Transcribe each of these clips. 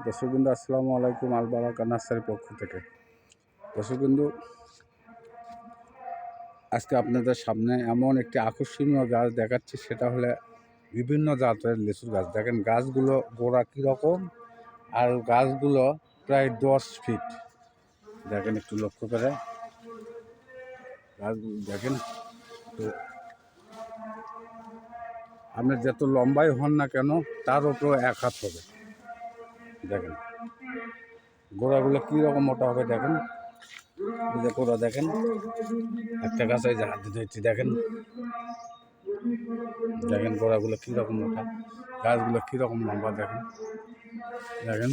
দর্শকবৃন্দু আসসালামু আলাইকুম। আল বারাকা নার্সারির পক্ষ থেকে দর্শকবৃন্দু, আজকে আপনাদের সামনে এমন একটি আকর্ষণীয় গাছ দেখাচ্ছি, সেটা হলে বিভিন্ন জাতের লিচুর গাছ। দেখেন গাছগুলো গোড়া কীরকম, আর গাছগুলো প্রায় 10 ফিট। দেখেন একটু লক্ষ্য করে গাছগুলো দেখেন। তো আপনার যত লম্বাই হন না কেন, তার উপরেও 1 হাত হবে। দেখেন গোড়াগুলো কীরকম মোটা হবে। দেখেন গোড়া দেখেন, একটা গাছ এই যে হাত দিতে দেখেন, দেখেন গোড়াগুলো কীরকম মোটা, গাছগুলো কীরকম লম্বা দেখেন। দেখেন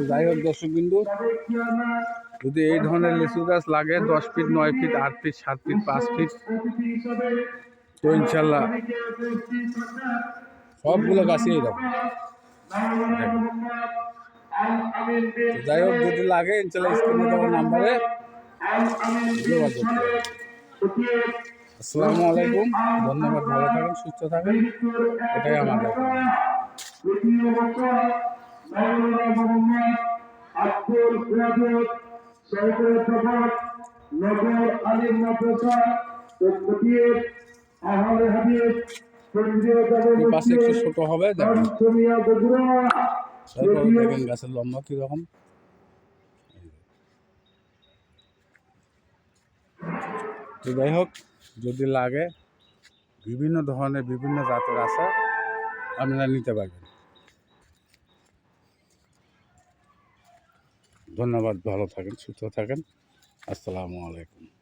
যাই হোক দর্শকবিন্দু, যদি এই ধরনের লিচু গাছ লাগে 10 feet, 9 feet, 8 feet, 7 feet, 5 feet, তো ইনশাল্লাহ সবগুলো গাছই এইরকম। যাই হোক, যদি লাগে ইনশাল্লাহ স্ক্রিনে দেওয়া নাম্বারে যোগাযোগ করবেন। আসসালামু আলাইকুম, ধন্যবাদ। ভালো থাকেন, সুস্থ থাকেন, এটাই আমাদের। পাশে একটু ছোট হবে, দেখেন দেখেন গাছের লম্বা কিরকম। তো যাই হোক, যদি লাগে বিভিন্ন ধরনের বিভিন্ন জাতের আছে, আপনারা নিতে পারবেন। ধন্যবাদ, ভালো থাকেন, সুস্থ থাকেন। আসসালামু আলাইকুম।